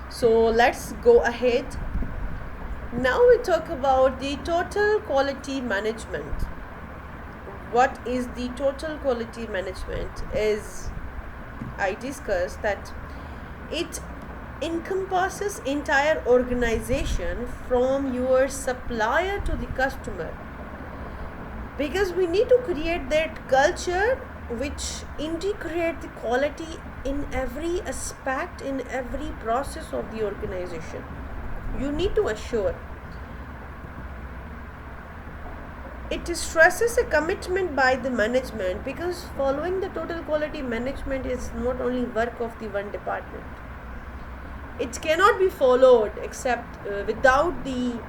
So let's go ahead. Now we talk about the total quality management. What is the total quality management? Is I discussed that it encompasses entire organization from your supplier to the customer, because we need to create that culture which integrate the quality in every aspect, in every process of the organization. You need to assure it stresses a commitment by the management, because following the total quality management is not only work of the one department. It cannot be followed except without the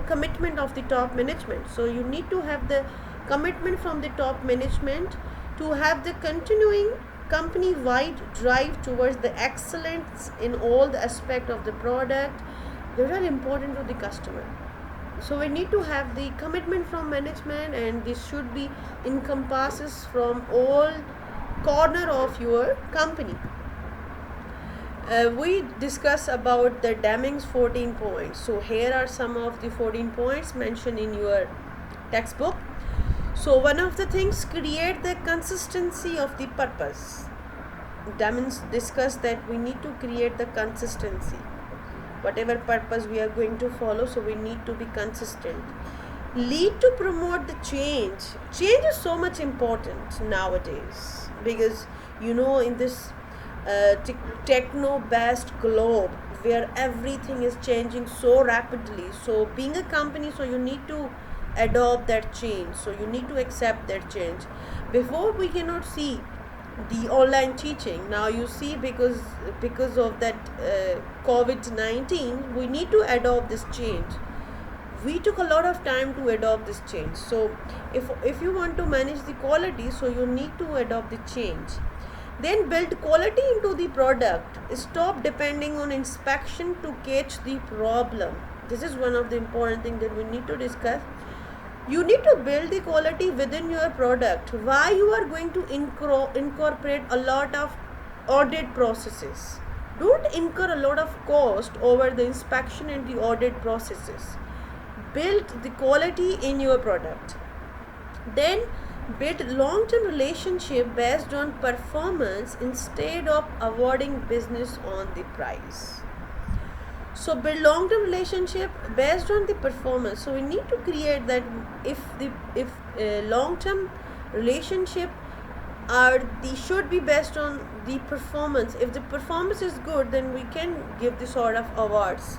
commitment of the top management. So you need to have the commitment from the top management to have the continuing company wide drive towards the excellence in all the aspect of the product that are important to the customer. So we need to have the commitment from management, and this should be encompasses from all corner of your company. We discuss about the Deming's 14 points. So here are some of the 14 points mentioned in your textbook. So one of the things, create the consistency of the purpose. Deming's discussed that we need to create the consistency. Whatever purpose we are going to follow, so we need to be consistent. Lead to promote the change. Change is so much important nowadays, because in this techno-based globe where everything is changing so rapidly. So being a company, so you need to adopt that change. So you need to accept that change. Before, we cannot see the online teaching. Now you see, because of that COVID-19, we need to adopt this change. We took a lot of time to adopt this change. So if you want to manage the quality, so you need to adopt the change. Then build quality into the product. Stop depending on inspection to catch the problem. This is one of the important things that we need to discuss. You need to build the quality within your product. Why you are going to incorporate a lot of audit processes. Don't incur a lot of cost over the inspection and the audit processes. Build the quality in your product. Then build long-term relationship based on performance instead of awarding business on the price. So build long-term relationship based on the performance. So we need to create that. If long-term relationship should be based on the performance. If the performance is good, then we can give this sort of awards,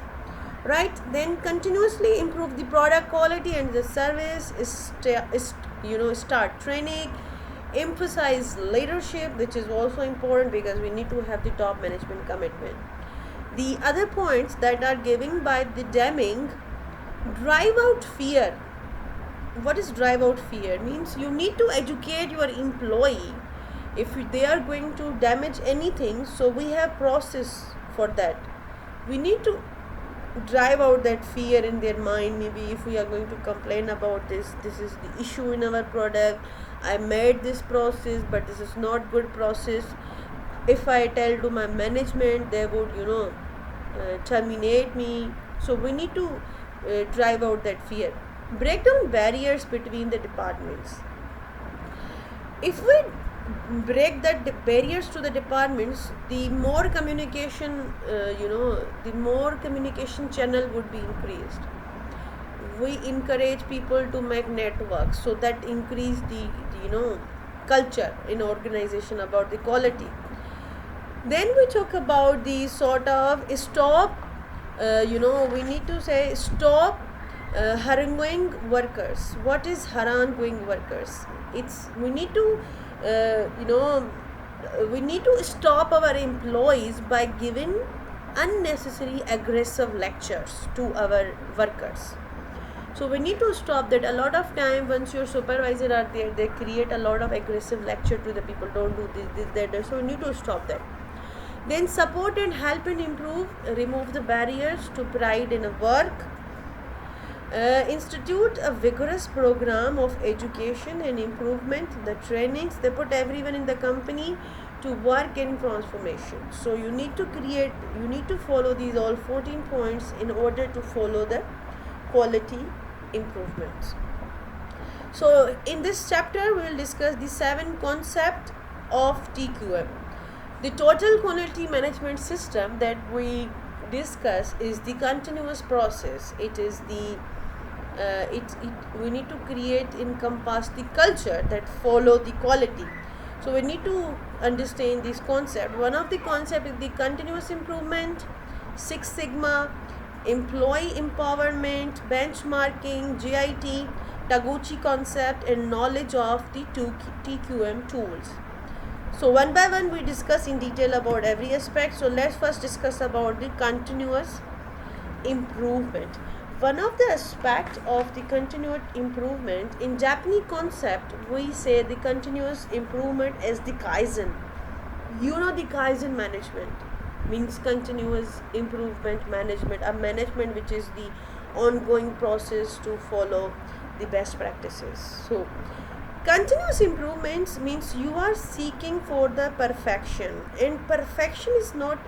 right? Then continuously improve the product quality and the service. Start training. Emphasize leadership, which is also important, because we need to have the top management commitment. The other points that are given by the Deming: drive out fear. What is drive out fear? Means you need to educate your employee if they are going to damage anything. So we have process for that. We need to drive out that fear in their mind. Maybe if we are going to complain about this is the issue in our product. I made this process, but this is not good process. If I tell to my management, they would terminate me. So we need to drive out that fear. Break down barriers between the departments. If we break that barriers to the departments, the more communication the more communication channel would be increased. We encourage people to make networks, so that increase the culture in organization about the quality. Then we talk about the sort of stop. We need to say stop haranguing workers. What is haranguing workers? We need to we need to stop our employees by giving unnecessary aggressive lectures to our workers. So we need to stop that. A lot of time, once your supervisor are there, they create a lot of aggressive lecture to the people. Don't do this, that. So we need to stop that. Then support and help and improve, remove the barriers to pride in a work. Institute a vigorous program of education and improvement. The trainings, they put everyone in the company to work in transformation. So you need to follow these all 14 points in order to follow the quality improvements. So in this chapter we will discuss the 7 concepts of TQM. The total quality management system that we discuss is the continuous process. It is the we need to encompass the culture that follow the quality. So we need to understand this concept. One of the concept is the continuous improvement, Six Sigma, employee empowerment, benchmarking, GIT, Taguchi concept, and knowledge of the two TQM tools. So one by one we discuss in detail about every aspect. So let's first discuss about the continuous improvement. One of the aspects of the continuous improvement in Japanese concept, we say the continuous improvement is the Kaizen. You know, the Kaizen management means continuous improvement management, a management which is the ongoing process to follow the best practices. So continuous improvements means you are seeking for the perfection, and perfection is not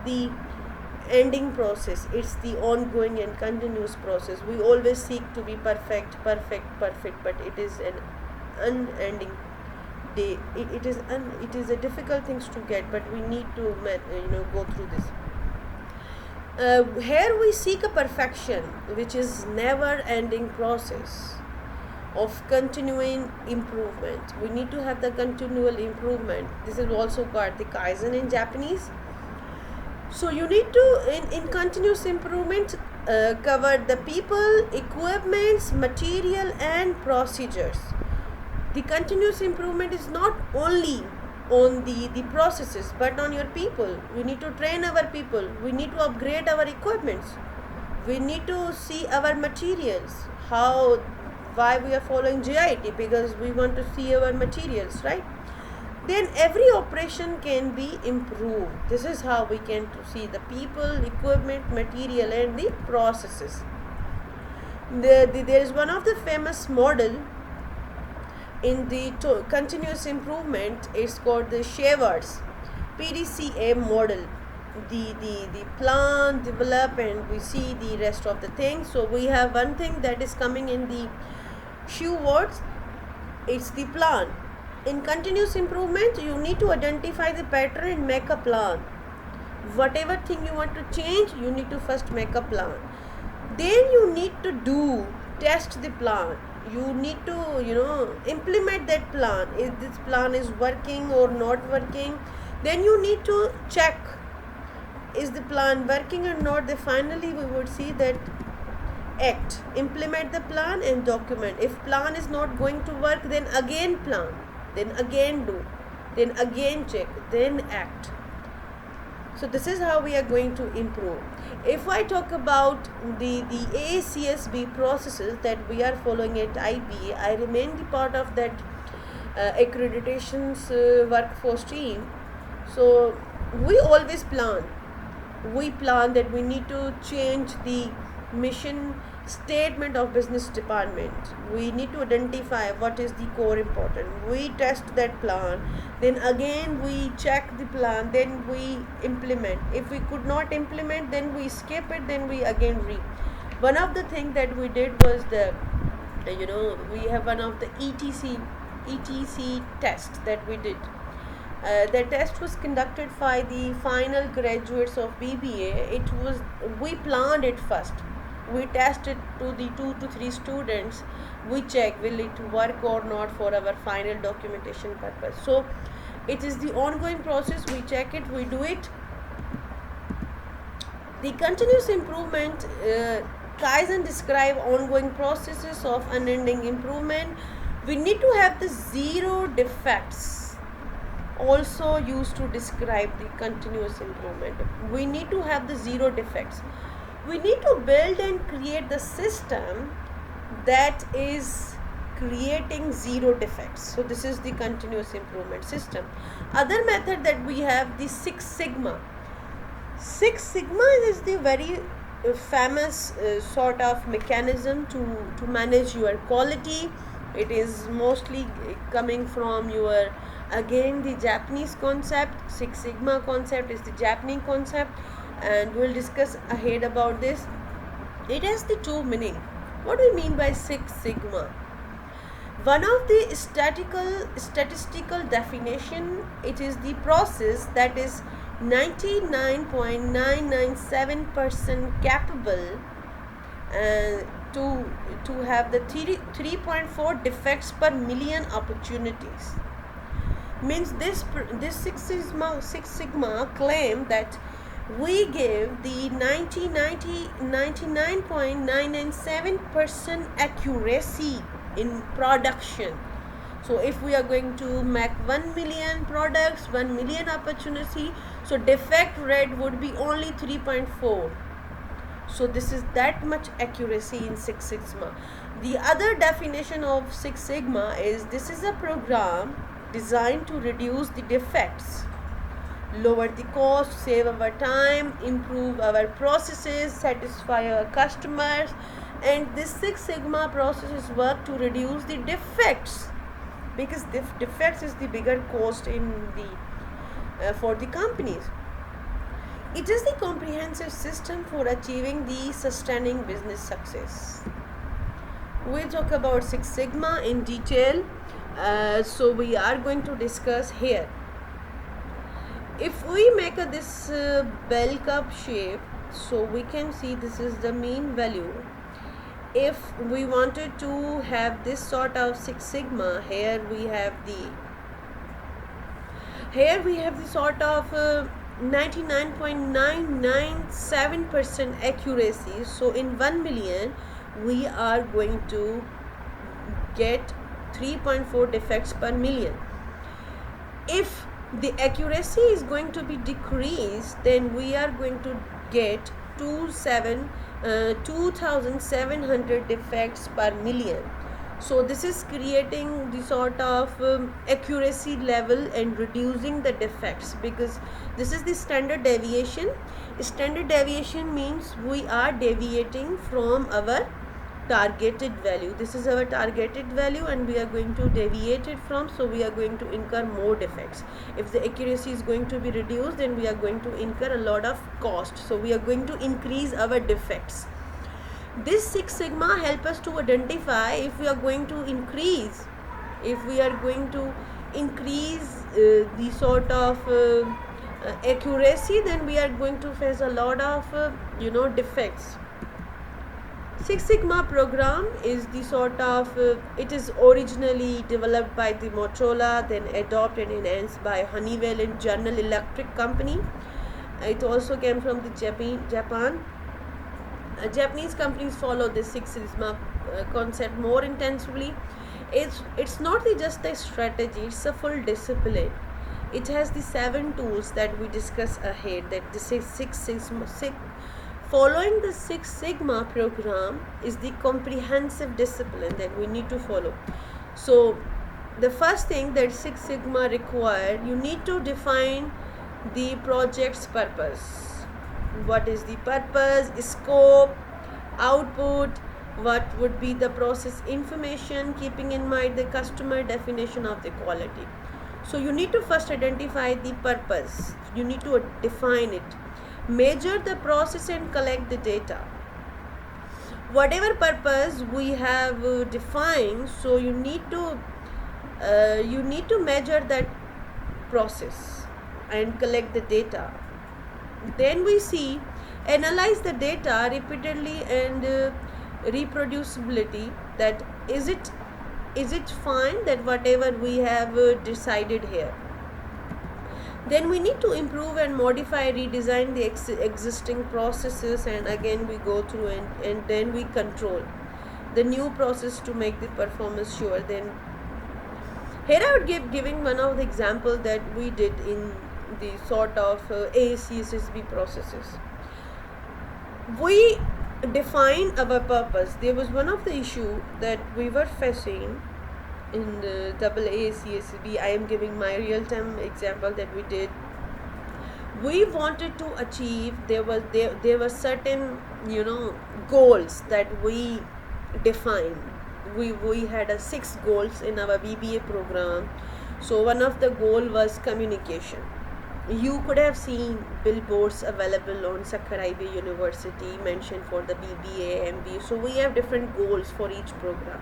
the ending process, it's the ongoing and continuous process. We always seek to be perfect, but it is an unending day. It is a difficult things to get, but we need to go through this. Here we seek a perfection which is never ending process of continuing improvement. We need to have the continual improvement. This is also called the Kaizen in Japanese. So you need to in continuous improvement cover the people, equipments, material, and procedures. The continuous improvement is not only on the processes but on your people. We need to train our people, we need to upgrade our equipments, we need to see our materials, why we are following GIT, because we want to see our materials, right? Then every operation can be improved. This is how we can see the people, equipment, material, and the processes. There is one of the famous model in the continuous improvement. It's called the Shewhart's PDCA model. The plan, develop, and we see the rest of the things. So we have one thing that is coming in the Shewhart's. It's the plan. In continuous improvement, you need to identify the pattern and make a plan. Whatever thing you want to change, you need to first make a plan. Then you need to test the plan. You need to implement that plan. If this plan is working or not working, then you need to check, is the plan working or not. Then finally we would see that implement the plan and document. If plan is not going to work, then again plan, then again do, then again check, then act. So this is how we are going to improve. If I talk about the AACSB processes that we are following at IB, I remain the part of that accreditations workforce team. So we always plan. We plan that we need to change the mission statement of business department. We need to identify what is the core important. We test that plan, then again we check the plan, then we implement. If we could not implement, then we skip it, then we again read. One of the things that we did was we have one of the ETC test that we did. The test was conducted by the final graduates of BBA. We planned it first. We tested to the 2 to 3 students. We check will it work or not for our final documentation purpose. So it is the ongoing process. We check it, we do it. The continuous improvement Kaizen describe ongoing processes of unending improvement. We need to have the zero defects also used to describe the continuous improvement. We need to have the zero defects. We need to build and create the system that is creating zero defects. So this is the continuous improvement system. Other method that we have, the Six Sigma. Six Sigma is the very famous sort of mechanism to manage your quality. It is mostly coming from your again the Japanese concept. Six Sigma concept is the Japanese concept, and we'll discuss ahead about this. It has the two meaning. What do we mean by Six Sigma? One of the statistical definition, it is the process that is 99.997% capable to have the 3.4 defects per million opportunities. Means this Six Sigma claim that we give the 99.997% accuracy in production. So if we are going to make 1 million products, 1 million opportunity, so defect rate would be only 3.4. So this is that much accuracy in Six Sigma. The other definition of Six Sigma is this is a program designed to reduce the defects, lower the cost, save our time, improve our processes, satisfy our customers, and this Six Sigma processes work to reduce the defects, because defects is the bigger cost in the for the companies. It is the comprehensive system for achieving the sustaining business success. We'll talk about Six Sigma in detail. So we are going to discuss here. If we make this bell cup shape, so we can see this is the mean value. If we wanted to have this sort of Six Sigma, here we have the sort of 99.997% accuracy. So in 1 million we are going to get 3.4 defects per million. If the accuracy is going to be decreased, then we are going to get 2700 defects per million. So this is creating the sort of accuracy level and reducing the defects, because this is the standard deviation. Standard deviation means we are deviating from our targeted value. This is our targeted value and we are going to deviate it from, so we are going to incur more defects. If the accuracy is going to be reduced, then we are going to incur a lot of cost, so we are going to increase our defects. This Six Sigma help us to identify if we are going to increase the sort of accuracy, then we are going to face a lot of defects. Six Sigma program is the sort of it is originally developed by the Motorola, then adopted and enhanced by Honeywell and General Electric company. It also came from the Japan. Japanese companies follow this Six Sigma concept more intensively. It's not just a strategy, it's a full discipline. It has the 7 tools that we discuss ahead, that the following the Six Sigma program is the comprehensive discipline that we need to follow. So the first thing that Six Sigma required, you need to define the project's purpose. What is the purpose, scope, output, what would be the process information, keeping in mind the customer definition of the quality. So you need to first identify the purpose, you need to define it, measure the process and collect the data. Whatever purpose we have defined, so you need to measure that process and collect the data. Then we see, analyze the data repeatedly and reproducibility, that is it fine that whatever we have decided here. Then we need to improve and modify, redesign the existing processes, and again we go through and then we control the new process to make the performance sure. Then here I would giving one of the example that we did in the sort of ASCSB processes. We define our purpose. There was one of the issue that we were facing in the AACSB. I am giving my real-time example that we did. We wanted to achieve, there were certain goals that we defined. We had 6 goals in our BBA program. So one of the goal was communication. You could have seen billboards available on Sakkaribe University mentioned for the BBA, MBA. So we have different goals for each program.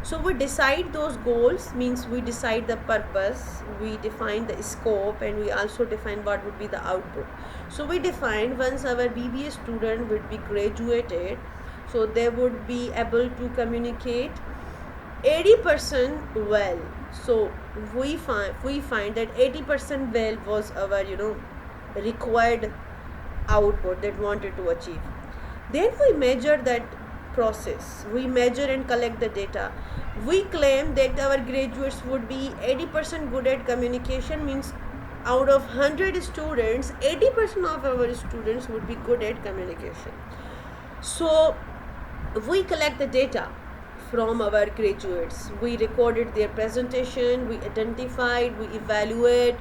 So we decide those goals, means we decide the purpose, we define the scope, and we also define what would be the output. So we define once our BBA student would be graduated, so they would be able to communicate 80% well. So we find that 80% well was our required output that wanted to achieve. Then we measure that process, we measure and collect the data. We claim that our graduates would be 80% good at communication, means out of 100 students, 80% of our students would be good at communication. So we collect the data from our graduates, we recorded their presentation, we identified, we evaluate,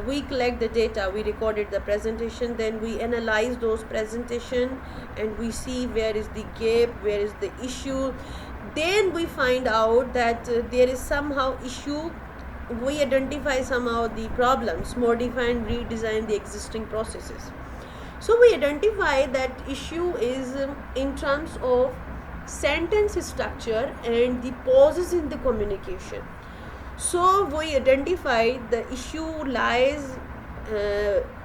we collect the data, we recorded the presentation, then we analyze those presentation and we see where is the gap, where is the issue. Then we find out that there is somehow issue, we identify somehow the problems, modify and redesign the existing processes. So we identify that issue is in terms of sentence structure and the pauses in the communication. So we identify the issue lies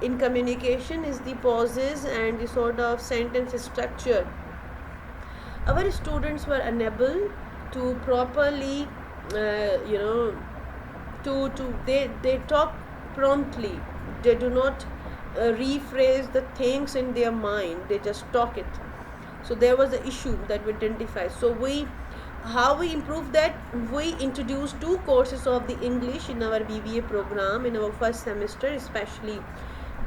in communication is the pauses and the sort of sentence structure. Our students were unable to properly they talk promptly, they do not rephrase the things in their mind, they just talk it. So there was an issue that we identified. So how we improve that, we introduced 2 courses of the English in our BBA program in our first semester, especially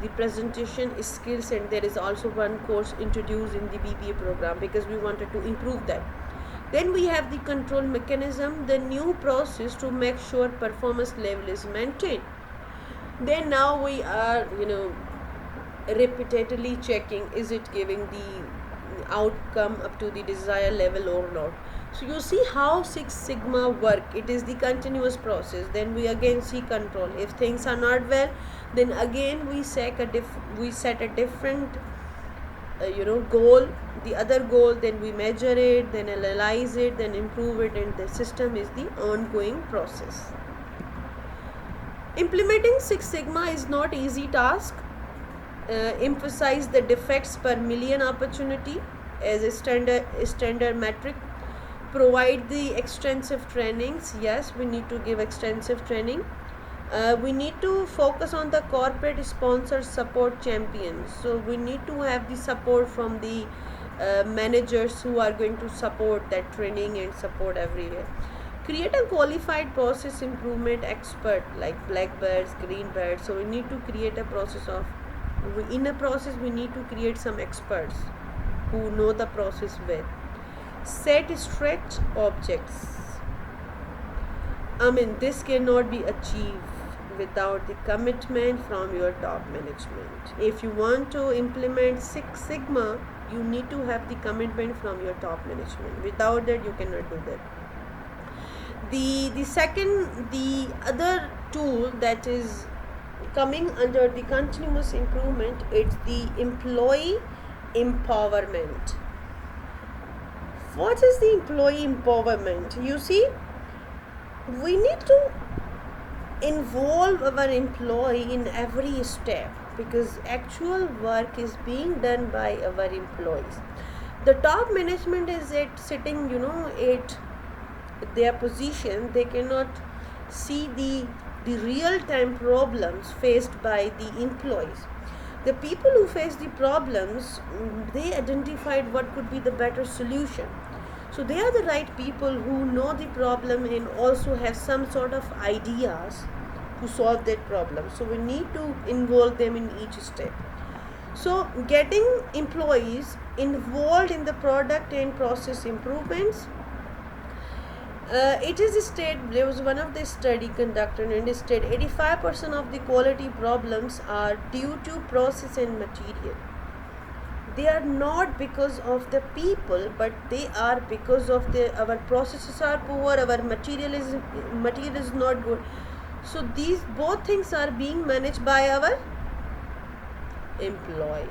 the presentation skills, and there is also 1 course introduced in the BBA program because we wanted to improve that. Then we have the control mechanism, the new process to make sure performance level is maintained. Then now we are repeatedly checking, is it giving the outcome up to the desired level or not. So you see how Six Sigma work, it is the continuous process. Then we again see control, if things are not well, then again we set a different goal, the other goal, then we measure it, then analyze it, then improve it, and the system is the ongoing process. Implementing Six Sigma is not easy task. Emphasize the defects per million opportunity as a standard metric. Provide the extensive trainings. Yes, we need to give extensive training. We need to focus on the corporate sponsor support champions. So we need to have the support from the managers who are going to support that training and support everywhere. Create a qualified process improvement expert like black belts, green belts. So we need to create a process of, in a process we need to create some experts who know the process well. Set stretch objects. This cannot be achieved without the commitment from your top management. If you want to implement Six Sigma, you need to have the commitment from your top management. Without that, you cannot do that. The other tool that is coming under the continuous improvement, it's the employee empowerment. What is the employee empowerment? You see, we need to involve our employee in every step because actual work is being done by our employees. The top management is sitting at their position, they cannot see the real time problems faced by the employees. The people who face the problems, they identified what could be the better solution. So they are the right people who know the problem and also have some sort of ideas to solve that problem. So we need to involve them in each step. So getting employees involved in the product and process improvements. It is stated, there was one of the study conducted and it stated 85% of the quality problems are due to process and material. They are not because of the people, but they are because of our processes are poor, our material is not good. So these both things are being managed by our employees.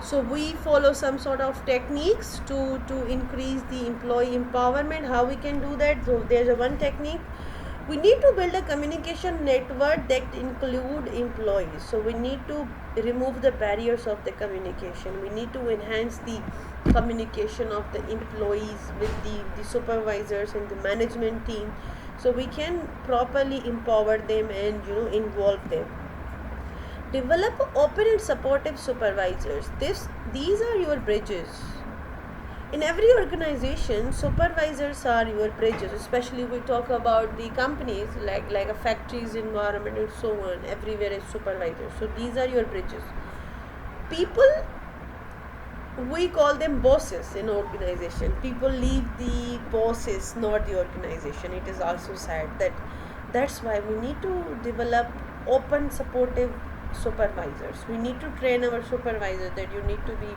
So we follow some sort of techniques to increase the employee empowerment. How we can do that? So there's a one technique. We need to build a communication network that include employees. So we need to remove the barriers of the communication. We need to enhance the communication of the employees with the supervisors and the management team, so we can properly empower them and involve them. Develop open and supportive supervisors. These are your bridges. In every organization, supervisors are your bridges. Especially we talk about the companies like a factories environment and so on. Everywhere is supervisors. So these are your bridges. People, we call them bosses in organization. People leave the bosses, not the organization. It is also sad that's why we need to develop open, supportive supervisors. We need to train our supervisors that you need to be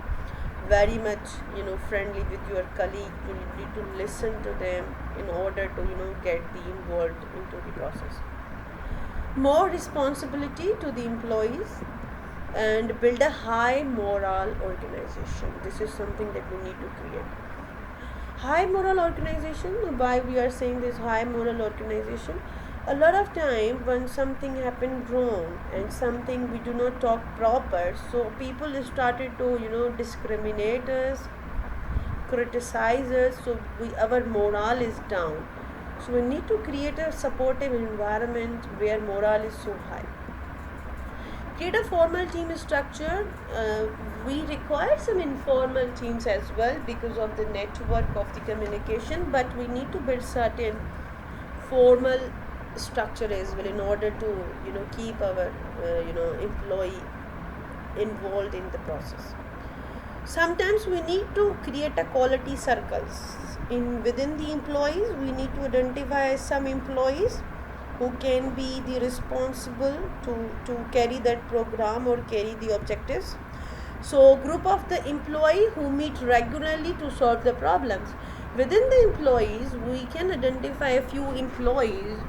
very much friendly with your colleague. You need to listen to them in order to get the involved into the process. More responsibility to the employees and build a high moral organization. This is something that we need to create. High moral organization, why we are saying this high moral organization? A lot of time when something happened wrong and something we do not talk proper, so people started to discriminate us, criticize us, so our morale is down. So we need to create a supportive environment where morale is so high. Create a formal team structure. We require some informal teams as well because of the network of the communication, but we need to build certain formal structure as well in order to keep our employee involved in the process. Sometimes we need to create a quality circles within the employees. We need to identify some employees who can be the responsible to carry that program or carry the objectives. So group of the employee who meet regularly to solve the problems. Within the employees, we can identify a few employees.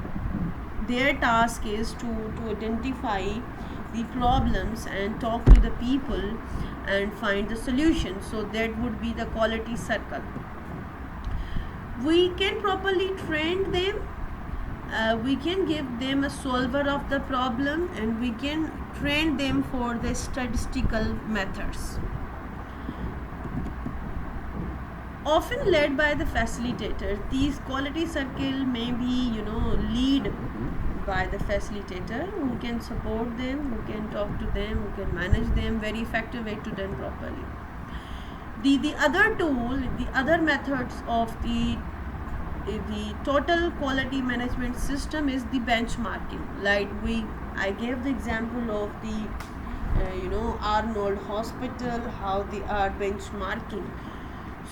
Their task is to identify the problems and talk to the people and find the solution. So that would be the quality circle. We can properly train them. We can give them a solver of the problem, and we can train them for the statistical methods. Often led by the facilitator. These quality circle may be lead by the facilitator who can support them, who can talk to them, who can manage them very effective way to done properly. The other tool, the other methods of the total quality management system is the benchmarking. Like I gave the example of the Arnold Hospital, how they are benchmarking.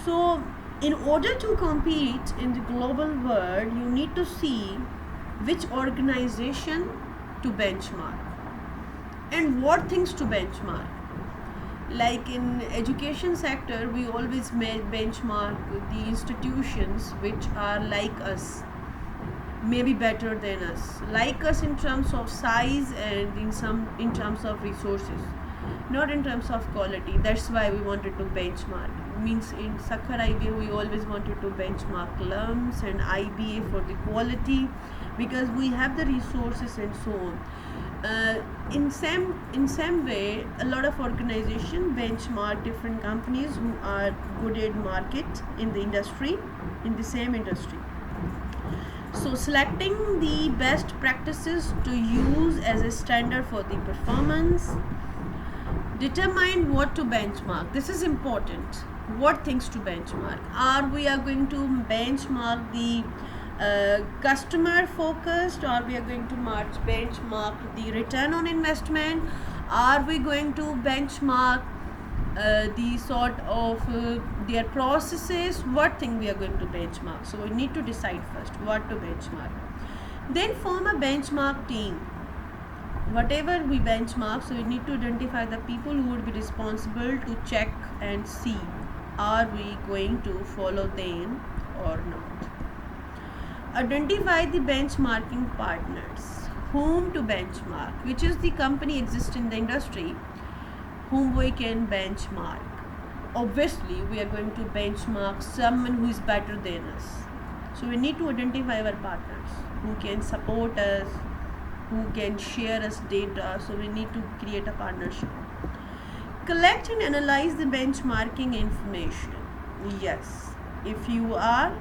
So in order to compete in the global world, you need to see which organization to benchmark and what things to benchmark. Like in education sector, we always benchmark the institutions which are like us, maybe better than us, like us in terms of size and in terms of resources, not in terms of quality. That's why we wanted to benchmark. Means in Sakhar IBA we always wanted to benchmark LUMS and IBA for the quality, because we have the resources and so on. In same way, a lot of organizations benchmark different companies who are good at market in the industry, in the same industry. So selecting the best practices to use as a standard for the performance. Determine what to benchmark. This is important. What things to benchmark? Are we going to benchmark the customer focused, or we are going to benchmark the return on investment? Are we going to benchmark the sort of their processes? What thing we are going to benchmark? So we need to decide first what to benchmark. Then form a benchmark team. Whatever we benchmark, so we need to identify the people who would be responsible to check and see are we going to follow them or not. Identify the benchmarking partners, whom to benchmark, which is the company exists in the industry whom we can benchmark. Obviously we are going to benchmark someone who is better than us, so we need to identify our partners who can support us, who can share us data, so we need to create a partnership. Collect and analyze the benchmarking information. Yes, if you are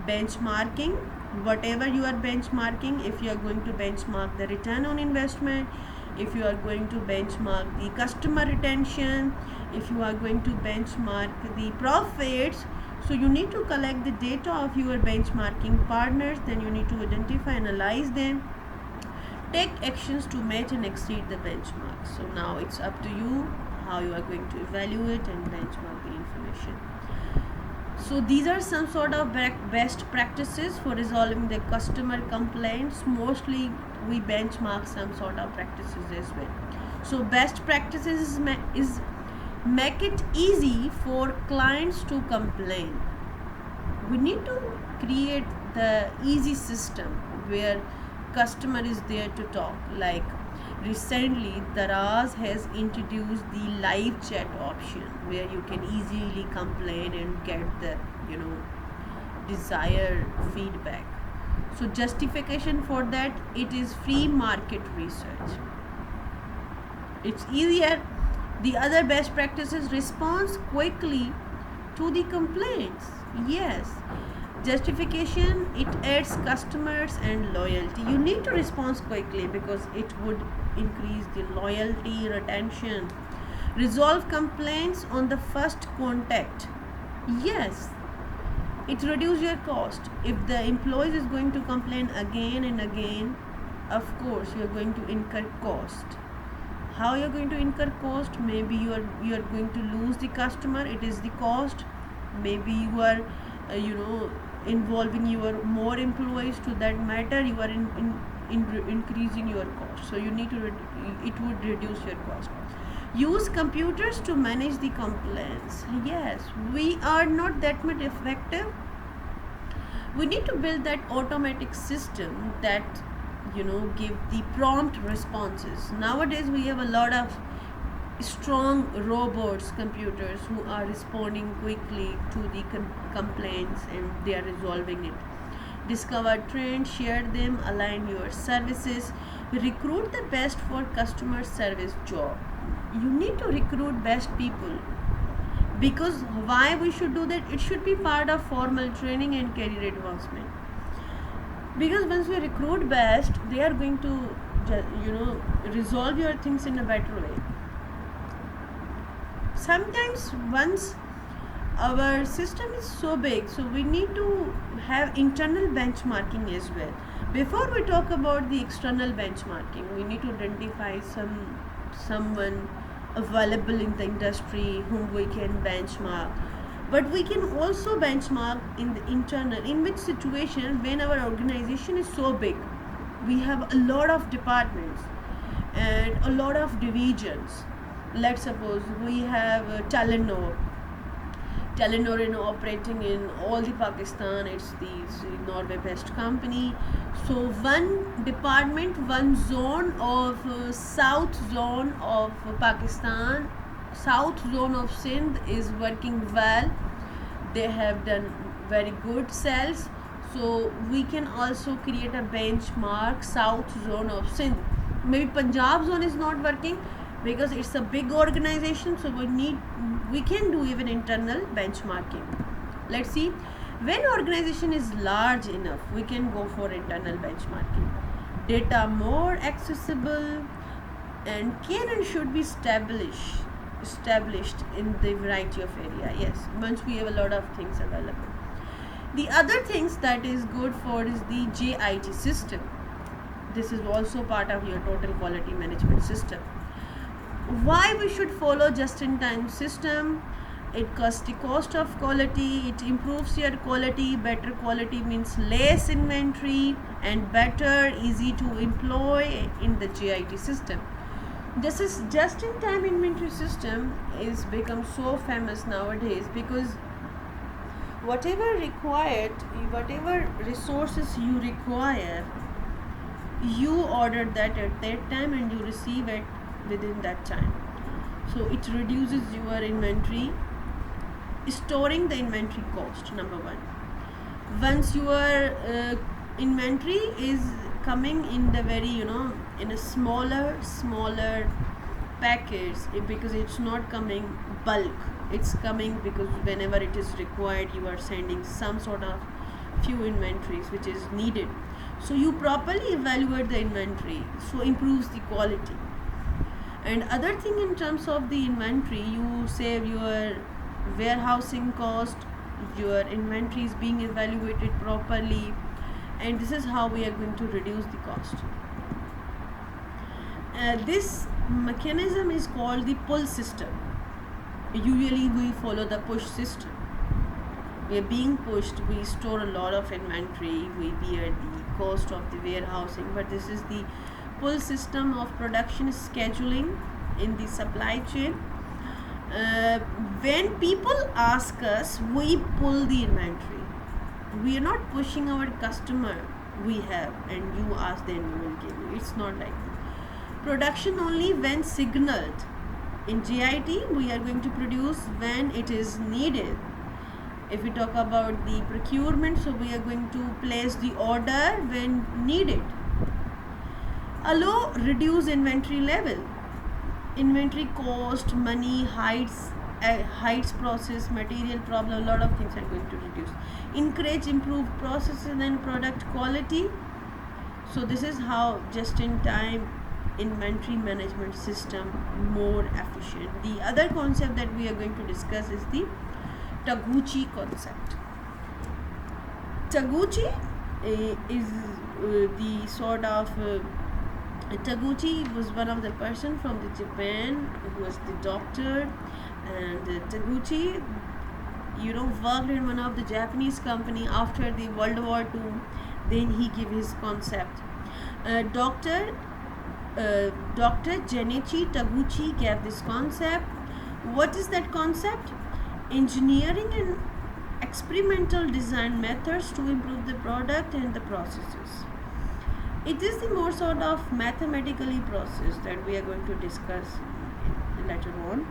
benchmarking, whatever you are benchmarking, if you are going to benchmark the return on investment, if you are going to benchmark the customer retention, if you are going to benchmark the profits, so you need to collect the data of your benchmarking partners, then you need to identify, analyze them, take actions to match and exceed the benchmark. So now it's up to you how you are going to evaluate and benchmark the information. So these are some sort of best practices for resolving the customer complaints. Mostly we benchmark some sort of practices as well. So best practices is make it easy for clients to complain. We need to create the easy system where customer is there to talk. Like recently Daraz has introduced the live chat option where you can easily complain and get the desired feedback. So justification for that, it is free market research. It's easier. The other best practice is response quickly to the complaints. Yes, justification, it adds customers and loyalty. You need to respond quickly because it would increase the loyalty, retention. Resolve complaints on the first contact. Yes, it reduces your cost. If the employee is going to complain again and again, of course you are going to incur cost. How you are going to incur cost? Maybe you are going to lose the customer, it is the cost. Maybe you are involving your more employees to that matter, you are increasing your cost. So you need to it would reduce your cost. Use computers to manage the complaints. Yes, we are not that much effective. We need to build that automatic system that give the prompt responses. Nowadays we have a lot of strong robots, computers who are responding quickly to the complaints and they are resolving it. Discover trends, share them, align your services. Recruit the best for customer service job. You need to recruit best people. Because why we should do that? It should be part of formal training and career advancement. Because once we recruit best, they are going to resolve your things in a better way. Sometimes once our system is so big, so we need to have internal benchmarking as well. Before we talk about the external benchmarking, we need to identify someone available in the industry whom we can benchmark. But we can also benchmark in the internal, in which situation when our organization is so big, we have a lot of departments and a lot of divisions. Let's suppose we have Telenor operating in all the Pakistan. It's the Norway based company. So one department, one zone of south zone of Pakistan, south zone of Sindh is working well. They have done very good sales. So we can also create a benchmark south zone of Sindh. Maybe Punjab zone is not working because it's a big organization, so we can do even internal benchmarking. Let's see, when organization is large enough, we can go for internal benchmarking. Data more accessible and can and should be established in the variety of area. Yes, once we have a lot of things available. The other things that is good for is the JIT system. This is also part of your total quality management system. Why we should follow just-in-time system? It cuts the cost of quality, it improves your quality. Better quality means less inventory and better, easy to employ in the JIT system. This is just-in-time inventory system is become so famous nowadays because whatever required, whatever resources you require, you order that at that time and you receive it within that time. So it reduces your inventory, storing the inventory cost, number one. Once your inventory is coming in the very, in a smaller package, because it's not coming bulk, it's coming because whenever it is required you are sending some sort of few inventories which is needed. So you properly evaluate the inventory, so improves the quality. And other thing, in terms of the inventory, you save your warehousing cost, your inventory is being evaluated properly, and this is how we are going to reduce the cost. This mechanism is called the pull system. Usually we follow the push system. We are being pushed, we store a lot of inventory, we bear the cost of the warehousing, but this is the pull system of production scheduling in the supply chain. When people ask us, we pull the inventory. We are not pushing our customer, we have, and you ask, then we will give you. It's not like that. Production only when signaled. In GIT, we are going to produce when it is needed. If we talk about the procurement, so we are going to place the order when needed. Allow reduce inventory level. Inventory cost, money, heights process, material problem, a lot of things are going to reduce. Encourage improved processes and product quality. So this is how just-in-time inventory management system more efficient. The other concept that we are going to discuss is the Taguchi concept. Taguchi is the sort of Taguchi was one of the person from the Japan who was the doctor, and Taguchi worked in one of the Japanese company after the World War II. Then he gave his concept. Dr. Jenichi Taguchi gave this concept. What is that concept? Engineering and experimental design methods to improve the product and the processes. It is the more sort of mathematically process that we are going to discuss later on.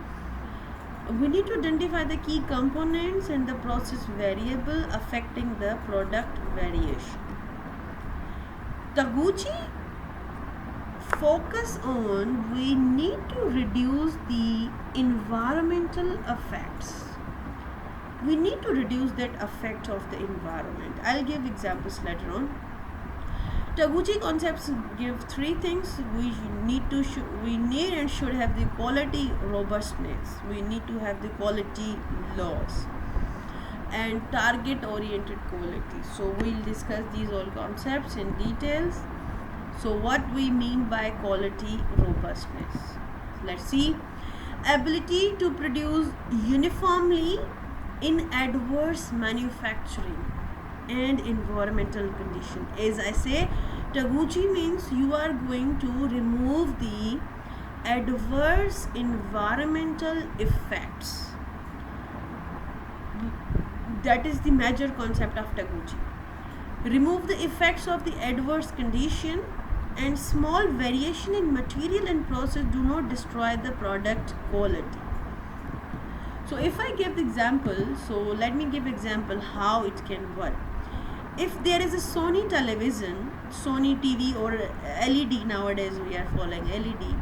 We need to identify the key components and the process variable affecting the product variation. Taguchi focus on we need to reduce the environmental effects. We need to reduce that effect of the environment. I'll give examples later on. Taguchi concepts give three things. We need and should have the quality robustness. We need to have the quality laws and target oriented quality. So we'll discuss these all concepts in details. So what we mean by quality robustness? Let's see. Ability to produce uniformly in adverse manufacturing and environmental condition. As I say, Taguchi means you are going to remove the adverse environmental effects. That is the major concept of Taguchi. Remove the effects of the adverse condition, and small variation in material and process do not destroy the product quality. So if I give the example, so let me give example how it can work. If there is a Sony television, Sony TV or LED, nowadays we are following LED.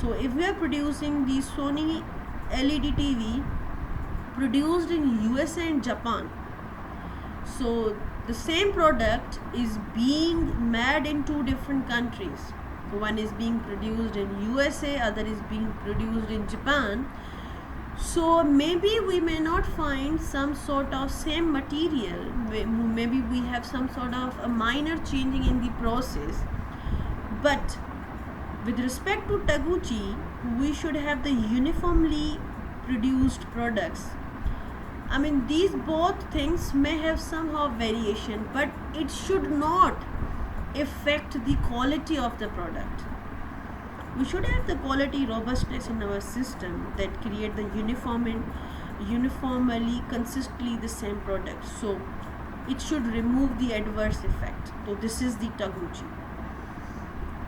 So if we are producing the Sony LED TV produced in USA and Japan, so the same product is being made in two different countries. One is being produced in USA, other is being produced in Japan. So maybe we may not find some sort of same material, maybe we have some sort of a minor changing in the process, but with respect to Taguchi, we should have the uniformly produced products. I mean, these both things may have somehow variation, but it should not affect the quality of the product. We should have the quality robustness in our system that create the uniformly, consistently the same product. So it should remove the adverse effect. So this is the Taguchi.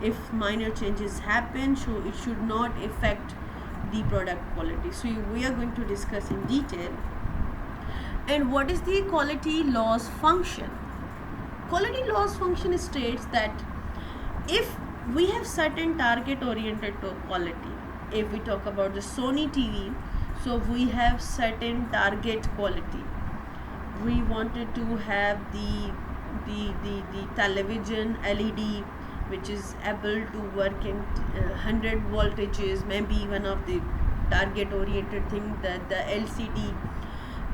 If minor changes happen, so it should not affect the product quality. So we are going to discuss in detail. And what is the quality loss function? Quality loss function states that if we have certain target oriented to quality, if we talk about the Sony TV, so we have certain target quality. We wanted to have the television LED which is able to work in 100 voltages, maybe one of the target oriented thing, that the LCD,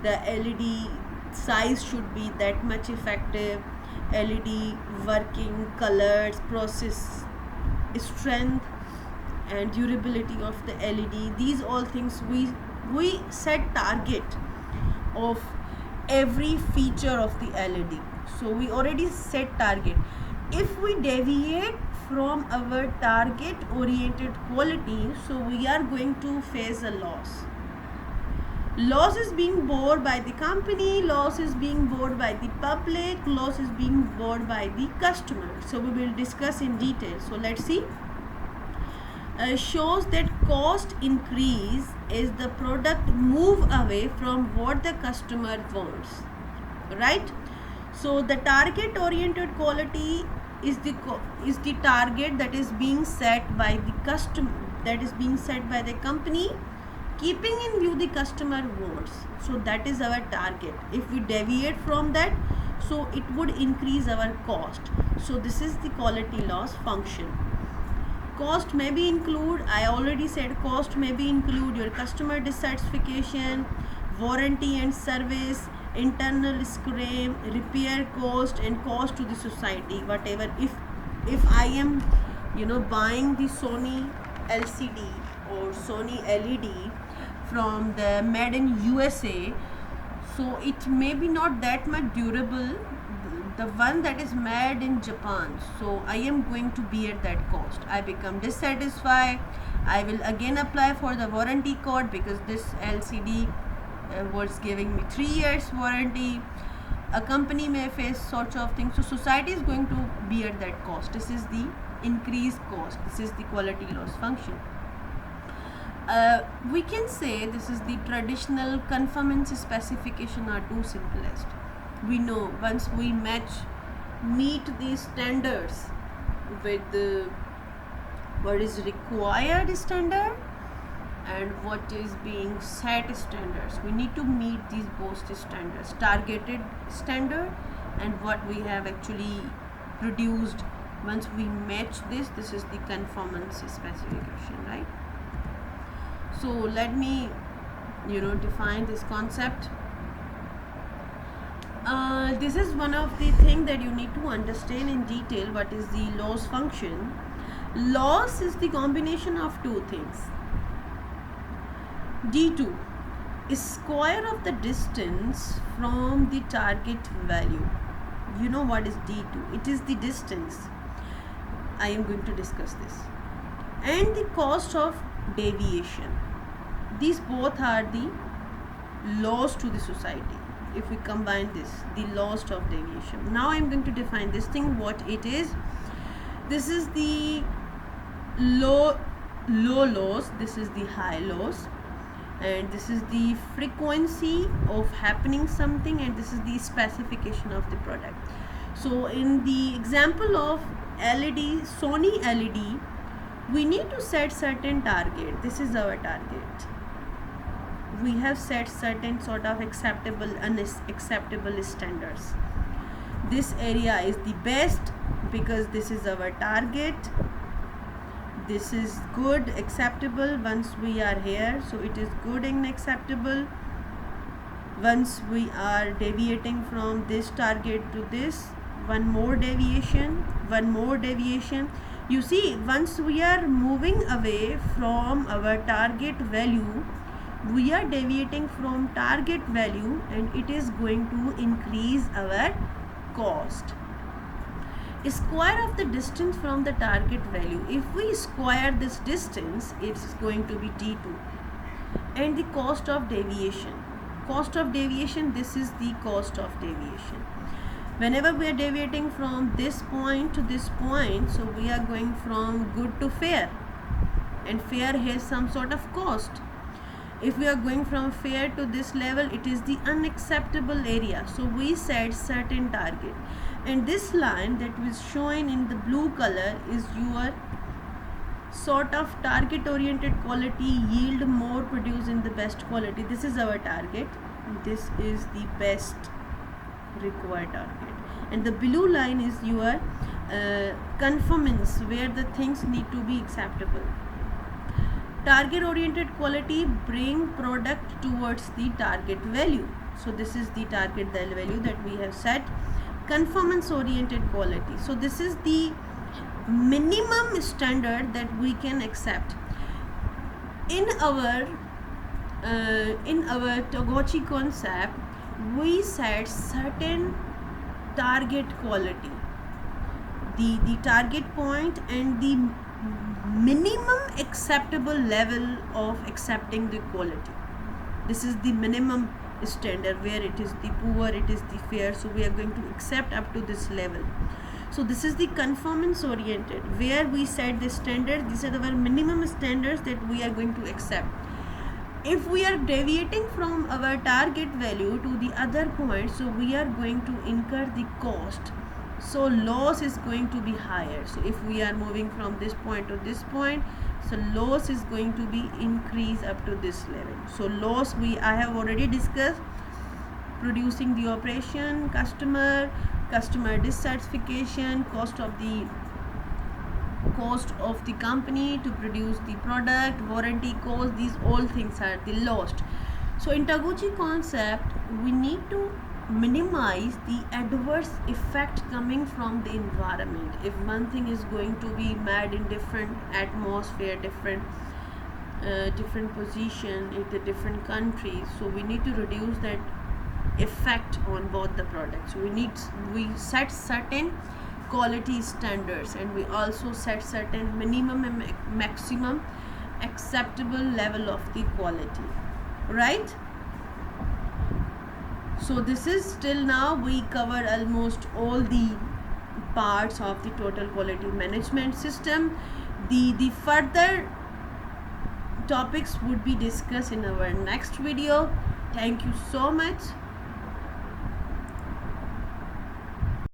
the LED size should be that much effective, LED working, colors, process, strength and durability of the LED. These all things we set target of every feature of the LED. So we already set target. If we deviate from our target oriented quality, so we are going to face a loss. Loss is being borne by the company, loss is being borne by the public, loss is being borne by the customer. So we will discuss in detail. So let's see. Shows that cost increase is the product move away from what the customer wants, right? So the target oriented quality is the target that is being set by the customer, that is being set by the company, keeping in view the customer wants. So that is our target. If we deviate from that, so it would increase our cost. So this is the quality loss function. Cost may be include, I already said, cost may be include your customer dissatisfaction, warranty and service, internal scrap, repair cost and cost to the society, whatever. If I am buying the Sony LCD or Sony LED from the made in USA, so it may be not that much durable, the one that is made in Japan, so I am going to bear that cost. I become dissatisfied, I will again apply for the warranty code because this LCD was giving me 3 years warranty. A company may face sorts of things, so society is going to bear that cost. This is the increased cost. This is the quality loss function. We can say this is the traditional conformance specification are two simplest. We know once we meet these standards with what is required standard and what is being set standards, we need to meet these both standards, targeted standard and what we have actually produced. Once we match this is the conformance specification, right? So let me define this concept. This is one of the things that you need to understand in detail. What is the loss function? Loss is the combination of two things. D2 is square of the distance from the target value. You know what is D2? It is the distance. I am going to discuss this. And the cost of deviation. These both are the loss to the society. If we combine this, the loss of deviation. Now I am going to define this thing, what it is. This is the low loss, this is the high loss, and this is the frequency of happening something, and this is the specification of the product. So in the example of LED, Sony LED, we need to set certain target. This is our target. We have set certain sort of acceptable, unacceptable standards. This area is the best because this is our target. This is good, acceptable once we are here, so it is good and acceptable. Once we are deviating from this target to this, one more deviation. You see, once we are moving away from our target value, we are deviating from target value, and it is going to increase our cost. Square of the distance from the target value. If we square this distance, it's going to be D2. And the cost of deviation. cost of deviation, this is the cost of deviation. Whenever we are deviating from this point to this point, so we are going from good to fair, and fair has some sort of cost. If we are going from fair to this level, it is the unacceptable area, so we set certain target, and this line that was shown in the blue color is your sort of target oriented quality, yield more, produce in the best quality. This is our target, this is the best required target, and the blue line is your conformance, where the things need to be acceptable. Target oriented quality bring product towards the target value, so this is the target value that we have set. Conformance oriented quality, so this is the minimum standard that we can accept. In our Togochi concept, we set certain target quality, the target point and the minimum acceptable level of accepting the quality. This is the minimum standard, where it is the poor, it is the fair, so we are going to accept up to this level. So this is the conformance oriented, where we set the standard, these are our minimum standards that we are going to accept. If we are deviating from our target value to the other point, so we are going to incur the cost, so loss is going to be higher. So if we are moving from this point to this point, so loss is going to be increased up to this level. So loss, I have already discussed: producing the operation, customer dissatisfaction, cost of the company to produce the product, warranty cost, these all things are the lost. So in Taguchi concept, we need to minimize the adverse effect coming from the environment. If one thing is going to be made in different atmosphere, different position in the different countries, so we need to reduce that effect on both the products. We set certain quality standards, and we also set certain minimum and maximum acceptable level of the quality, right? So this is, till now we cover almost all the parts of the total quality management system. The further topics would be discussed in our next video. Thank you so much.